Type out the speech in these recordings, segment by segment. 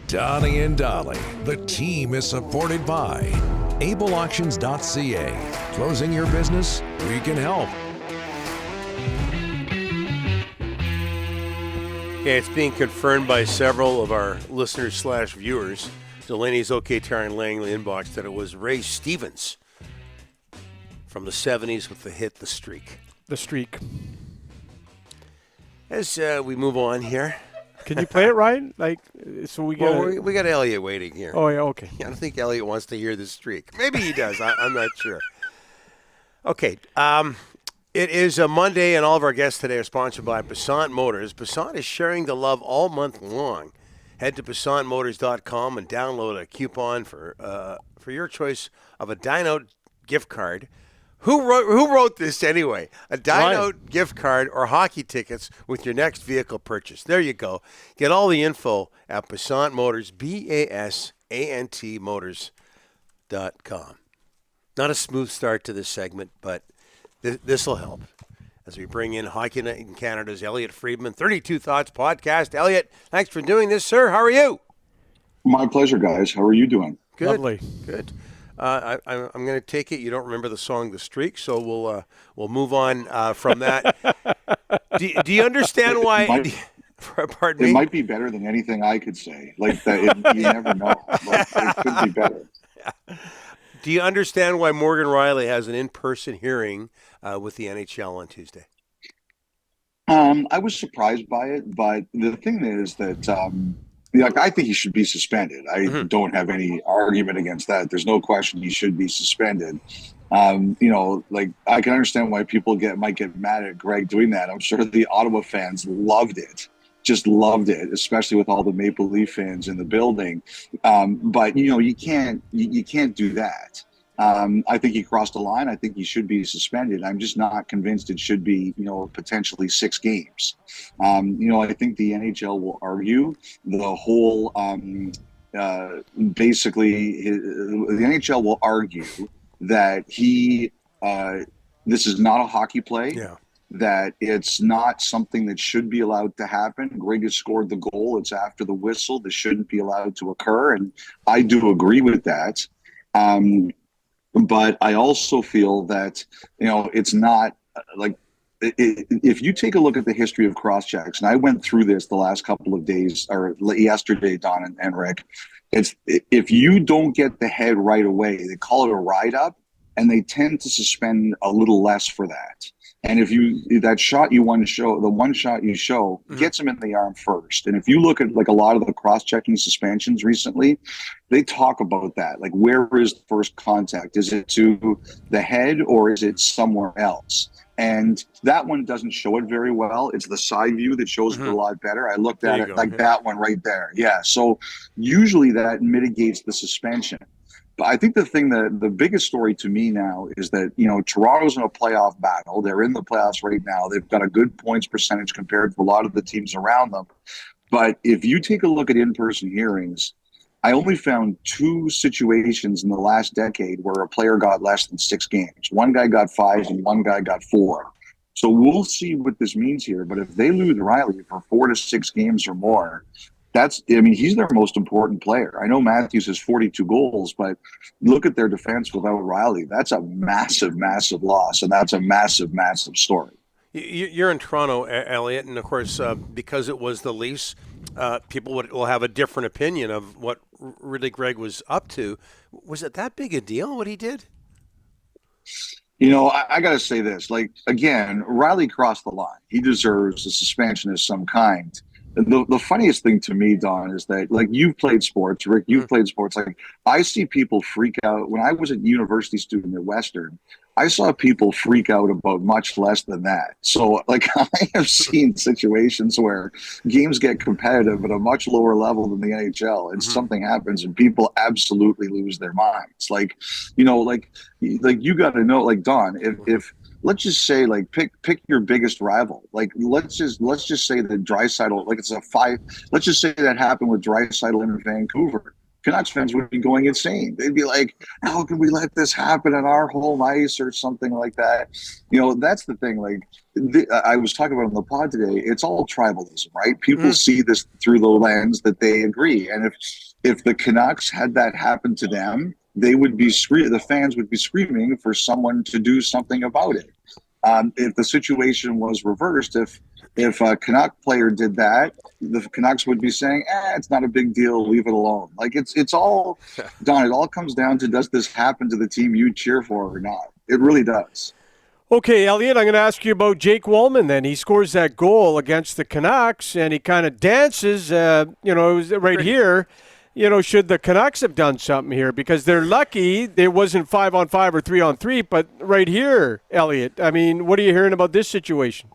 Donnie and Dolly. The team is supported by ableauctions.ca. Closing your business? We can help. Okay, it's being confirmed by several of our listeners/viewers. Delaney's OK Taryn Langley inbox that it was Ray Stevens from the 70s with the hit The Streak. The Streak. As we move on here. Can you play it, Ryan? We got Elliotte waiting here. Oh, yeah, okay. I don't think Elliotte wants to hear The Streak. Maybe he does. I'm not sure. Okay. It is a Monday, and all of our guests today are sponsored by Passant Motors. Passant is sharing the love all month long. Head to PassantMotors.com and download a coupon for your choice of a Dine Out gift card. Who wrote this anyway? A Dine Out gift card or hockey tickets with your next vehicle purchase. There you go. Get all the info at Passant Motors, BASANT Motors.com. Not a smooth start to this segment, but this will help as we bring in Hockey Night in Canada's Elliotte Friedman, 32 Thoughts podcast. Elliotte, thanks for doing this, sir. How are you? My pleasure, guys. How are you doing? Good. Lovely. Good. I'm going to take it you don't remember the song "The Streak," so we'll move on from that. Do you understand why? Pardon me. It might be better than anything I could say. Like that, you never know. Like, it could be better. Do you understand why Morgan Rielly has an in-person hearing with the NHL on Tuesday? I was surprised by it, but the thing is that I think he should be suspended. I don't have any argument against that. There's no question he should be suspended. I can understand why people might get mad at Greig doing that. I'm sure the Ottawa fans loved it. Just loved it, especially with all the Maple Leaf fans in the building. But you can't do that. I think he crossed the line. I think he should be suspended. I'm just not convinced it should be, potentially 6 games. I think the NHL will argue the whole. Basically, the NHL will argue that this is not a hockey play. Yeah. That it's not something that should be allowed to happen. Greig has scored the goal. It's after the whistle. This shouldn't be allowed to occur. And I do agree with that. But I also feel that, it's not like if you take a look at the history of cross-checks, and I went through this the last couple of days or yesterday, Don and Rick, if you don't get the head right away, they call it a ride-up, and they tend to suspend a little less for that. And if that shot you want to show, the one shot you show gets him in the arm first. And if you look at a lot of the cross-checking suspensions recently, they talk about that. Like, where is the first contact? Is it to the head or is it somewhere else? And that one doesn't show it very well. It's the side view that shows it a lot better. I looked at it that one right there. Yeah. So usually that mitigates the suspension. But I think the biggest story to me now is that, Toronto's in a playoff battle. They're in the playoffs right now. They've got a good points percentage compared to a lot of the teams around them. But if you take a look at in-person hearings, I only found 2 situations in the last decade where a player got less than 6 games. One guy got 5 and one guy got 4. So we'll see what this means here. But if they lose Rielly for 4 to 6 games or more, he's their most important player. I know Matthews has 42 goals, but look at their defense without Rielly. That's a massive, massive loss, and that's a massive, massive story. You're in Toronto, Elliotte, and of course, because it was the Leafs, people will have a different opinion of what really Greig was up to. Was it that big a deal, what he did? I got to say this. Again, Rielly crossed the line. He deserves a suspension of some kind. The funniest thing to me, Don, is that, you've played sports, Rick, you've played sports. I see people freak out. When I was a university student at Western, I saw people freak out about much less than that. So, I have seen situations where games get competitive at a much lower level than the NHL, and something happens and people absolutely lose their minds. You got to know, Don, if let's just say, pick your biggest rival. Let's just say that Draisaitl, it's a 5. Let's just say that happened with Draisaitl in Vancouver. Canucks fans would be going insane. They'd be like, how can we let this happen on our home ice or something like that? That's the thing. Like I was talking about on the pod today, it's all tribalism, right? People see this through the lens that they agree. And if the Canucks had that happen to them, they would be the fans would be screaming for someone to do something about it. If the situation was reversed, if a Canuck player did that, the Canucks would be saying, it's not a big deal, leave it alone. Like it's all, Don, it all comes down to, does this happen to the team you cheer for or not? It really does. Okay, Elliotte, I'm going to ask you about Jake Walman then. He scores that goal against the Canucks, and he kind of dances, it was right here. Should the Canucks have done something here? Because they're lucky there wasn't 5-on-5 or 3-on-3, but right here, Elliotte, I mean, what are you hearing about this situation?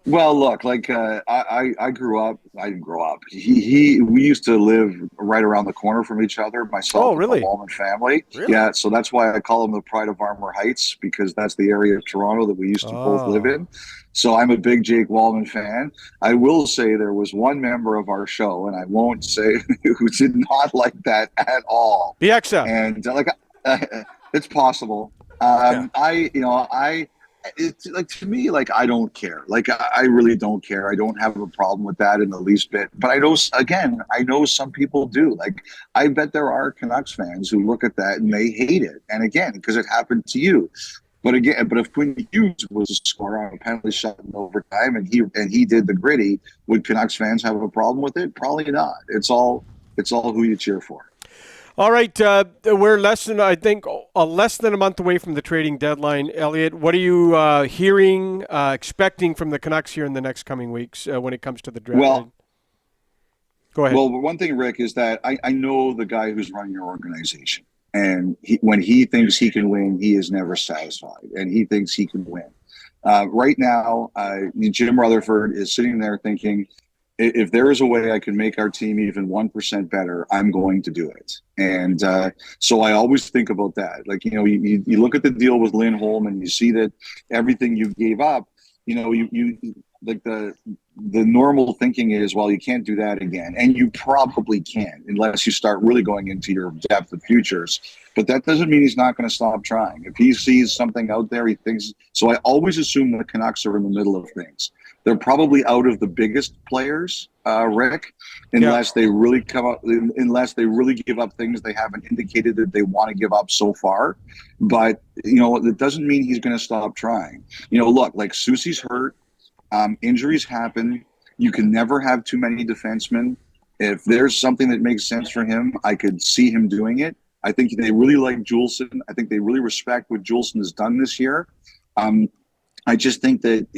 Well, look, like I grew up. I didn't grow up. We used to live right around the corner from each other. Myself and the Walman family. Really? Yeah, so that's why I call them the Pride of Armor Heights, because that's the area of Toronto that we used to both live in. So I'm a big Jake Walman fan. I will say there was one member of our show, and I won't say who did not like that at all. Bieksa. And it's possible. It's like, to me, like, I don't care. Like, I really don't care. I don't have a problem with that in the least bit. But I know some people do. Like, I bet there are Canucks fans who look at that and they hate it. And again, because it happened to you. But if Quinn Hughes was a scorer on a penalty shot in overtime and he did the gritty, would Canucks fans have a problem with it? Probably not. It's all who you cheer for. All right, we're less than a month away from the trading deadline. Elliotte, what are you hearing, expecting from the Canucks here in the next coming weeks when it comes to the draft? Well, go ahead. Well, one thing, Rick, is that I know the guy who's running your organization, and when he thinks he can win, he is never satisfied, and he thinks he can win. Right now, Jim Rutherford is sitting there thinking, if there is a way I can make our team even 1% better, I'm going to do it. And so I always think about that. Like, you look at the deal with Lindholm and you see that everything you gave up, you like the normal thinking is, well, you can't do that again. And you probably can, unless you start really going into your depth of futures. But that doesn't mean he's not going to stop trying. If he sees something out there, he thinks. So I always assume the Canucks are in the middle of things. They're probably out of the biggest players, Rick, unless they really give up things they haven't indicated that they want to give up so far. But, it doesn't mean he's going to stop trying. Look, like Soucy's hurt. Injuries happen. You can never have too many defensemen. If there's something that makes sense for him, I could see him doing it. I think they really like Juleson. I think they really respect what Juleson has done this year. I just think that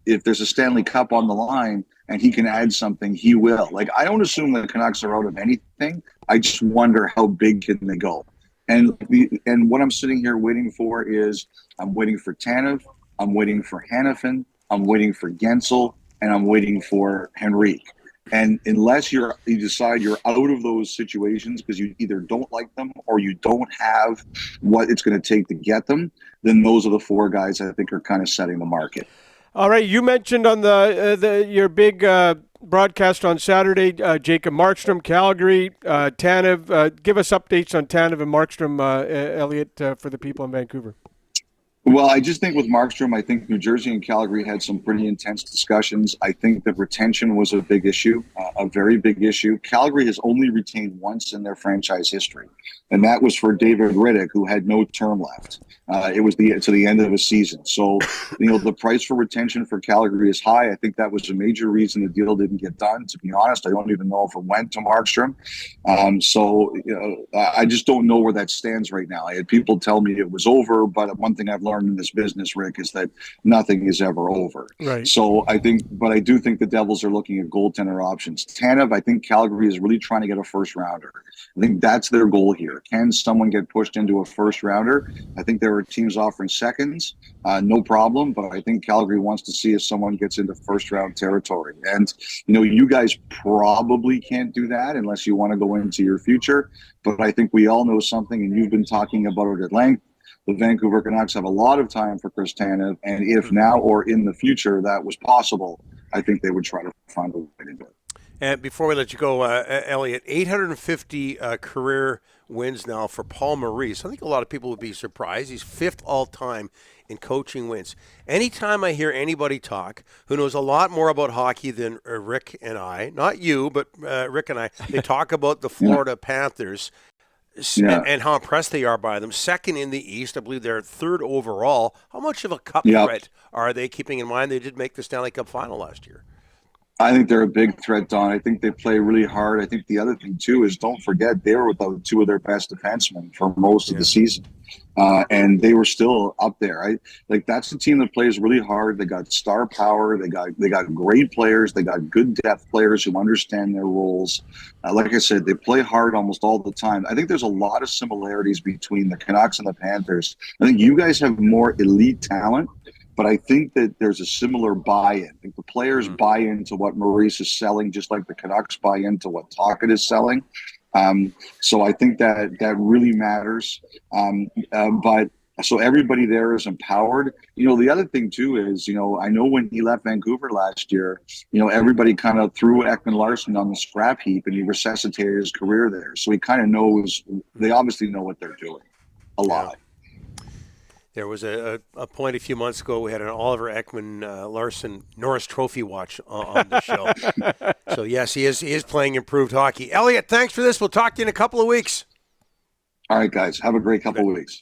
if there's a Stanley Cup on the line and he can add something, he will. Like, I don't assume the Canucks are out of anything. I just wonder how big can they go. And what I'm sitting here waiting for is, I'm waiting for Tanev, I'm waiting for Hanifin, I'm waiting for Gensel, and I'm waiting for Henrique. And unless you decide you're out of those situations because you either don't like them or you don't have what it's going to take to get them, then those are the four guys I think are kind of setting the market. All right, you mentioned on your big broadcast on Saturday, Jacob Markstrom, Calgary, Tanev. Give us updates on Tanev and Markstrom, Elliotte, for the people in Vancouver. Well, I just think with Markstrom, I think New Jersey and Calgary had some pretty intense discussions. I think that retention was a big issue, a very big issue. Calgary has only retained once in their franchise history, and that was for David Riddick, who had no term left. It was to the end of the season. So, the price for retention for Calgary is high. I think that was a major reason the deal didn't get done. To be honest, I don't even know if it went to Markstrom. I just don't know where that stands right now. I had people tell me it was over, but one thing I've learned in this business, Rick, is that nothing is ever over. Right. So I do think the Devils are looking at goaltender options. Tanev, I think Calgary is really trying to get a first rounder. I think that's their goal here. Can someone get pushed into a first rounder? I think there are teams offering seconds, no problem. But I think Calgary wants to see if someone gets into first round territory. And, you guys probably can't do that unless you want to go into your future. But I think we all know something, and you've been talking about it at length. The Vancouver Canucks have a lot of time for Chris Tanev, and if now or in the future that was possible, I think they would try to find a way to do it. And before we let you go, Elliotte, 850 career wins now for Paul Maurice. I think a lot of people would be surprised. He's fifth all-time in coaching wins. Anytime I hear anybody talk who knows a lot more about hockey than Rick and I, not you, but Rick and I, they talk about the Florida Panthers and how impressed they are by them. Second in the East, I believe they're third overall. How much of a cup threat are they, keeping in mind they did make the Stanley Cup final last year? I think they're a big threat, Don. I think they play really hard. I think the other thing, too, is don't forget they were without two of their best defensemen for most of the season. And they were still up there. That's a team that plays really hard. They got star power. They got great players. They got good depth players who understand their roles. Like I said, they play hard almost all the time. I think there's a lot of similarities between the Canucks and the Panthers. I think you guys have more elite talent, but I think that there's a similar buy-in. I think the players buy into what Maurice is selling, just like the Canucks buy into what Tocchet is selling. So I think that really matters. But so everybody there is empowered. The other thing too is, I know when he left Vancouver last year, everybody kind of threw Ekman-Larsson on the scrap heap and he resuscitated his career there. So he kind of knows, they obviously know what they're doing a lot. There was a point a few months ago. We had an Oliver Ekman-Larsson Norris Trophy watch on the show. So, yes, he is playing improved hockey. Elliotte, thanks for this. We'll talk to you in a couple of weeks. All right, guys. Have a great couple of weeks.